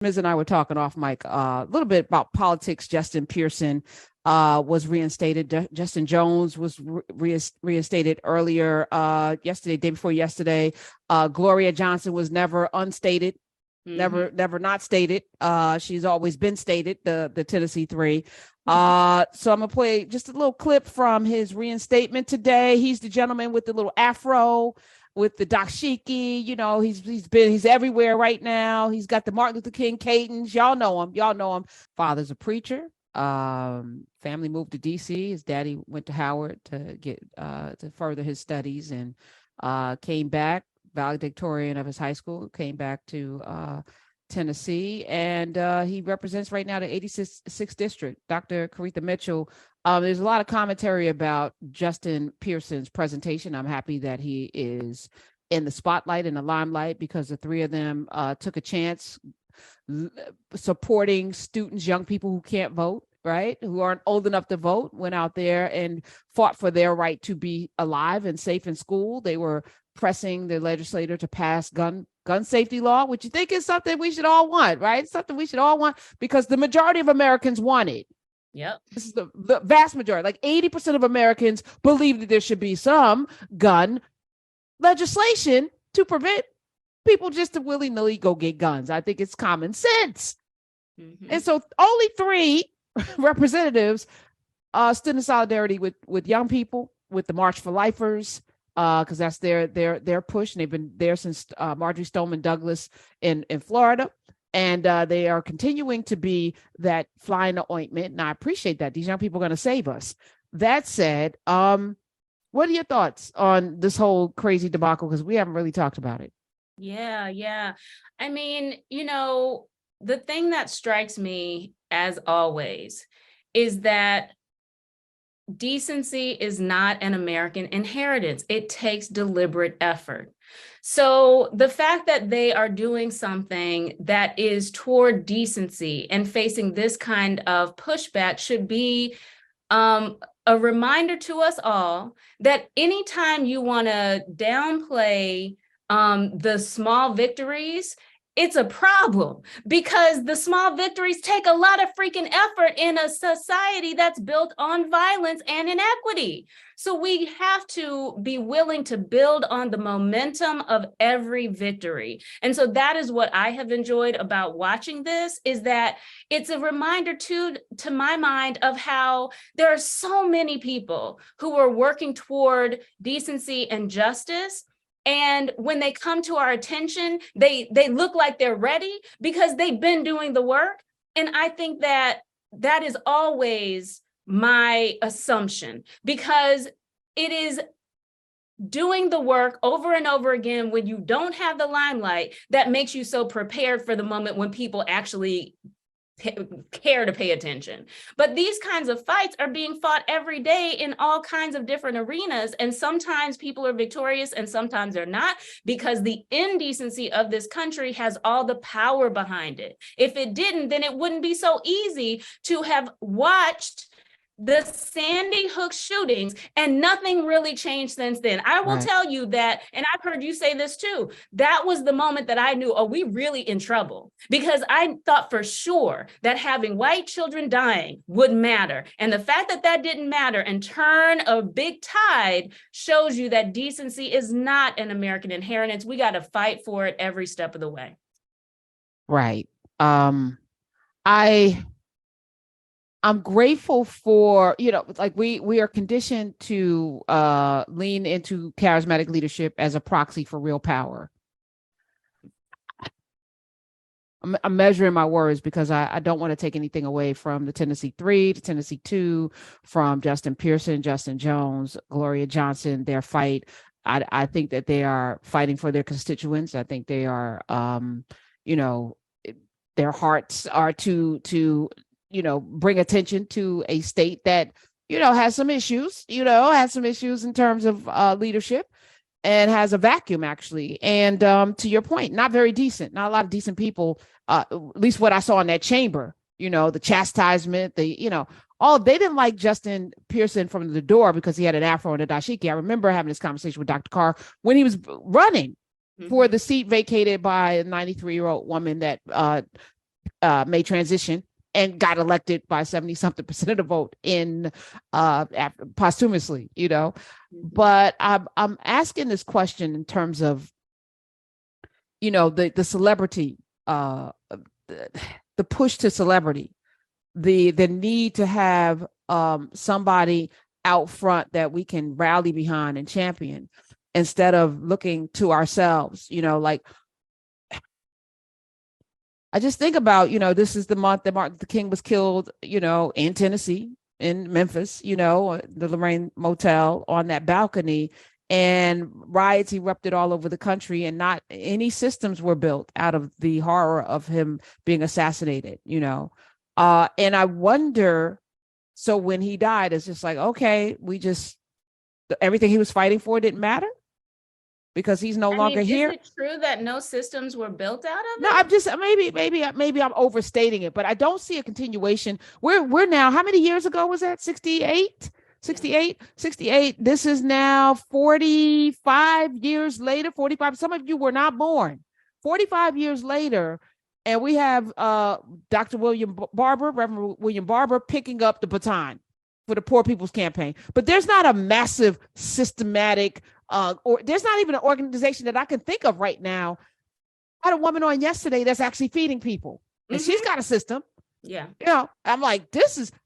Ms. and I were talking off mic a little bit about politics. Justin Pearson was reinstated. Justin Jones was reinstated earlier yesterday, day before yesterday. Gloria Johnson was never unstated, never not stated. She's always been stated, the Tennessee Three. So I'm gonna play just a little clip from his reinstatement today. He's the gentleman with the little afro, with the dashiki. He's everywhere right now. He's got the Martin Luther King cadence. Y'all know him. Father's a preacher. Family moved to DC. His daddy went to Howard to get to further his studies, and came back, valedictorian of his high school, came back to Tennessee, and he represents right now the 86th district. Dr. Koritha Mitchell. There's a lot of commentary about Justin Pearson's presentation. I'm happy that he is in the spotlight, in the limelight, because the three of them took a chance supporting students, young people who can't vote, right, who aren't old enough to vote, went out there and fought for their right to be alive and safe in school. They were pressing the legislature to pass gun safety law, which you think is something we should all want, right? Something we should all want because the majority of Americans want it. Yep. This is the vast majority, like 80% of Americans believe that there should be some gun legislation to prevent people just to willy-nilly go get guns. I think it's common sense. And so only three representatives stood in solidarity with young people, with the March for Lifers, because that's their push, and they've been there since Marjorie Stoneman Douglas in Florida. And they are continuing to be that fly in the ointment. And I appreciate that. These young people are going to save us. That said, what are your thoughts on this whole crazy debacle? Because we haven't really talked about it. Yeah. I mean, the thing that strikes me, as always, is that decency is not an American inheritance. It takes deliberate effort. So the fact that they are doing something that is toward decency and facing this kind of pushback should be a reminder to us all that anytime you want to downplay the small victories, it's a problem, because the small victories take a lot of freaking effort in a society that's built on violence and inequity. So we have to be willing to build on the momentum of every victory. And so that is what I have enjoyed about watching this, is that it's a reminder to my mind of how there are so many people who are working toward decency and justice. And when they come to our attention, they look like they're ready because they've been doing the work. And I think that is always my assumption, because it is doing the work over and over again when you don't have the limelight that makes you so prepared for the moment when people actually care to pay attention. But these kinds of fights are being fought every day in all kinds of different arenas. And sometimes people are victorious and sometimes they're not, because the indecency of this country has all the power behind it. If it didn't, then it wouldn't be so easy to have watched the Sandy Hook shootings and nothing really changed since then. I will tell you that, and I've heard you say this too, that was the moment that I knew, we really in trouble, because I thought for sure that having white children dying would matter. And the fact that that didn't matter and turn a big tide shows you that decency is not an American inheritance. We got to fight for it every step of the way. Right. I'm grateful for, like we are conditioned to lean into charismatic leadership as a proxy for real power. I'm measuring my words because I don't want to take anything away from the Tennessee Three, the Tennessee Two, from Justin Pearson, Justin Jones, Gloria Johnson, their fight. I think that they are fighting for their constituents. I think they are, their hearts are to bring attention to a state that, has some issues, in terms of leadership, and has a vacuum, actually. And to your point, not very decent, not a lot of decent people, at least what I saw in that chamber, the chastisement, they didn't like Justin Pearson from the door because he had an afro and a dashiki. I remember having this conversation with Dr. Carr when he was running for the seat vacated by a 93-year-old woman that made transition and got elected by 70 something percent of the vote in posthumously, But I'm asking this question in terms of, the celebrity, the push to celebrity, the need to have somebody out front that we can rally behind and champion instead of looking to ourselves, like I just think about, this is the month that Martin Luther King was killed, in Tennessee, in Memphis, the Lorraine Motel, on that balcony, and riots erupted all over the country, and not any systems were built out of the horror of him being assassinated, and I wonder, so when he died, it's just like, okay, everything he was fighting for didn't matter because he's no longer here. Is it true that no systems were built out of it? No, I'm just maybe I'm overstating it, but I don't see a continuation. We're now, how many years ago was that? 68. This is now 45 years later, 45. Some of you were not born. 45 years later, and we have Dr. Reverend William Barber, picking up the baton for the Poor People's Campaign. But there's not a massive systematic, or there's not even an organization that I can think of right now. I had a woman on yesterday that's actually feeding people, and she's got a system. Yeah. I'm like,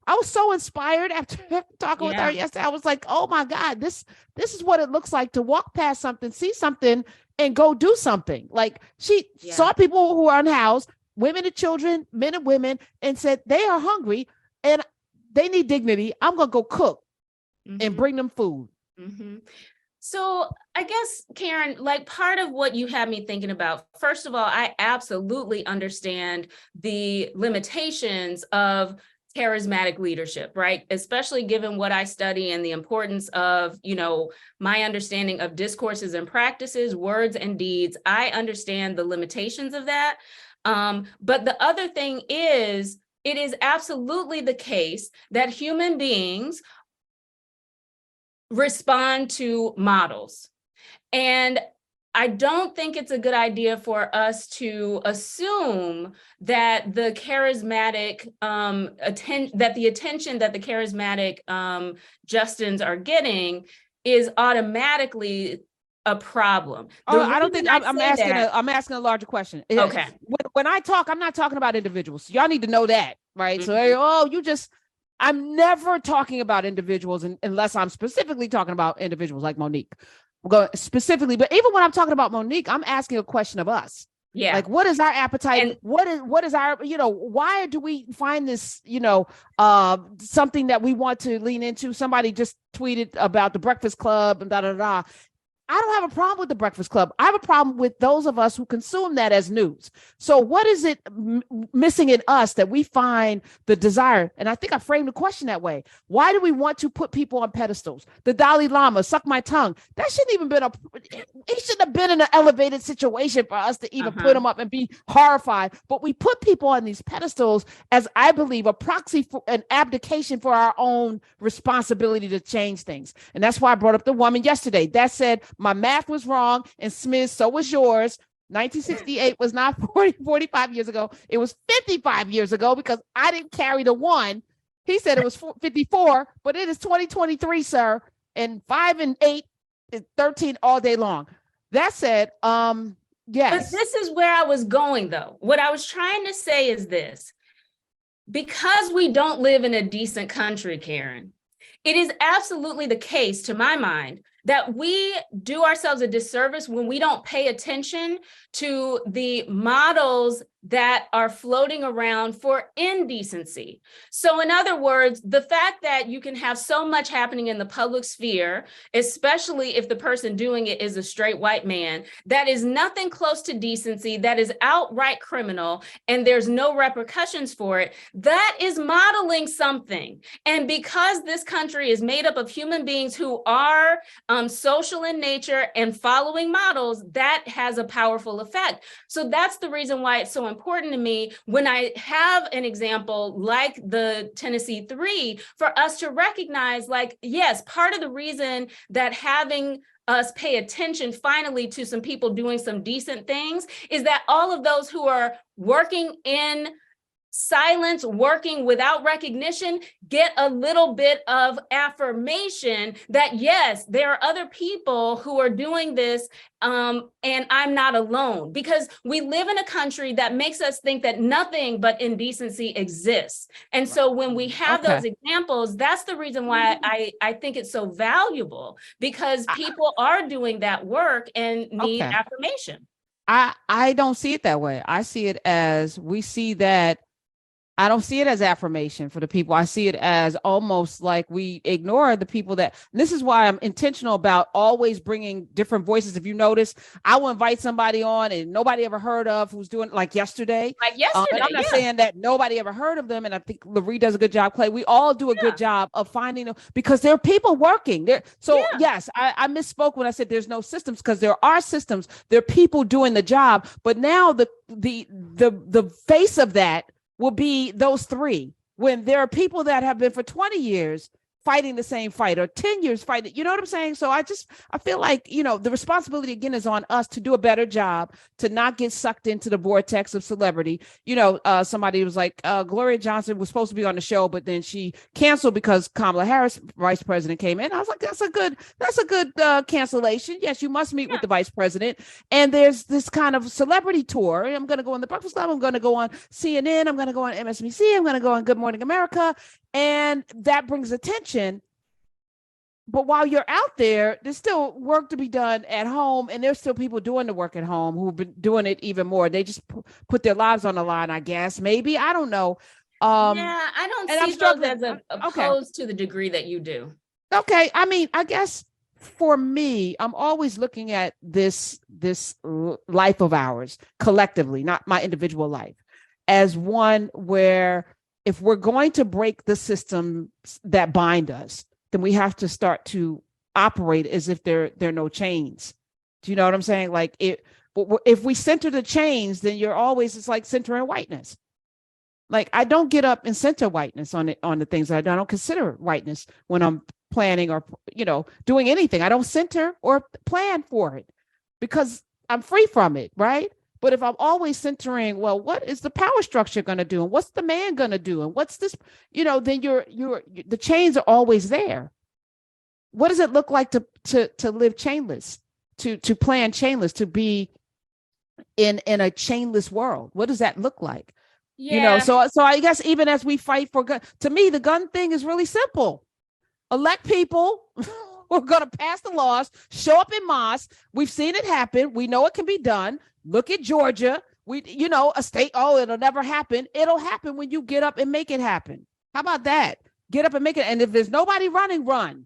I was so inspired after talking with her yesterday. I was like, oh my God, this is what it looks like to walk past something, see something, and go do something. Like, she saw people who are unhoused, women and children, men and women, and said they are hungry and they need dignity. I'm going to go cook and bring them food. Mm-hmm. So I guess, Karen, like, part of what you had me thinking about, first of all, I absolutely understand the limitations of charismatic leadership, right? Especially given what I study and the importance of, my understanding of discourses and practices, words and deeds. I understand the limitations of that. But the other thing is, it is absolutely the case that human beings respond to models. And I don't think it's a good idea for us to assume that the charismatic attention that the charismatic Justins are getting is automatically a problem. I don't think I'm asking a larger question. Okay. When I talk, I'm not talking about individuals. Y'all need to know that, right? So, I'm never talking about individuals unless I'm specifically talking about individuals like Monique. Specifically, but even when I'm talking about Monique, I'm asking a question of us. Yeah. Like, what is our appetite? And what is our, why do we find this, something that we want to lean into? Somebody just tweeted about the Breakfast Club and da. I don't have a problem with the Breakfast Club. I have a problem with those of us who consume that as news. So what is it missing in us that we find the desire? And I think I framed the question that way. Why do we want to put people on pedestals? The Dalai Lama, suck my tongue. That shouldn't even been he shouldn't have been in an elevated situation for us to even put him up and be horrified. But we put people on these pedestals as, I believe, a proxy for an abdication for our own responsibility to change things. And that's why I brought up the woman yesterday that said, my math was wrong, and Smith, so was yours. 1968 was not 45 years ago. It was 55 years ago, because I didn't carry the one. He said it was 54, but it is 2023, sir. And 5 and 8 is 13 all day long. That said, yes. But this is where I was going, though. What I was trying to say is this. Because we don't live in a decent country, Karen, it is absolutely the case, to my mind, that we do ourselves a disservice when we don't pay attention to the models that are floating around for indecency. So in other words, the fact that you can have so much happening in the public sphere, especially if the person doing it is a straight white man, that is nothing close to decency, that is outright criminal, and there's no repercussions for it, that is modeling something. And because this country is made up of human beings who are social in nature and following models, that has a powerful effect. So that's the reason why it's so important to me when I have an example like the Tennessee 3, for us to recognize, like, yes, part of the reason that having us pay attention finally to some people doing some decent things is that all of those who are working in silence, working without recognition, get a little bit of affirmation that, yes, there are other people who are doing this, and I'm not alone. Because we live in a country that makes us think that nothing but indecency exists. And so when we have those examples, that's the reason why I think it's so valuable, because people are doing that work and need affirmation. I don't see it that way. I see it as I don't see it as affirmation for the people. I see it as almost like we ignore the people this is why I'm intentional about always bringing different voices. If you notice, I will invite somebody on and nobody ever heard of who's doing like yesterday. And I'm not saying that nobody ever heard of them. And I think Loree does a good job, Clay. We all do a good job of finding them because there are people working there. So yes, I misspoke when I said there's no systems, because there are systems. There are people doing the job. But now the face of that will be those three, when there are people that have been for 20 years fighting the same fight, or 10 years fighting, you know what I'm saying? So I feel like, the responsibility again is on us to do a better job, to not get sucked into the vortex of celebrity. Somebody was like, Gloria Johnson was supposed to be on the show, but then she canceled because Kamala Harris, vice president, came in. I was like, that's a good cancellation. Yes, you must meet with the vice president. And there's this kind of celebrity tour. I'm going to go on the Breakfast Club. I'm going to go on CNN. I'm going to go on MSNBC. I'm going to go on Good Morning America. And that brings attention. But while you're out there, there's still work to be done at home. And there's still people doing the work at home who've been doing it even more. They just put their lives on the line, I guess. Maybe. I don't know. I don't see those as opposed to the degree that you do. Okay. I mean, I guess for me, I'm always looking at this life of ours collectively, not my individual life, as one where if we're going to break the systems that bind us, then we have to start to operate as if there are no chains. Do you know what I'm saying? Like if we center the chains, then it's like centering whiteness. Like I don't get up and center whiteness on the things that I do. I don't consider whiteness when I'm planning or, doing anything. I don't center or plan for it because I'm free from it, right? But if I'm always centering, well, what is the power structure going to do? And what's the man going to do? And what's this, then the chains are always there. What does it look like to live chainless, to plan chainless, to be in a chainless world? What does that look like? Yeah. So I guess even as we fight for gun, to me, the gun thing is really simple. Elect people who are going to pass the laws, show up in mosques. We've seen it happen. We know it can be done. Look at Georgia. A state, it'll never happen. It'll happen when you get up and make it happen. How about that? Get up and make it. And if there's nobody running, run.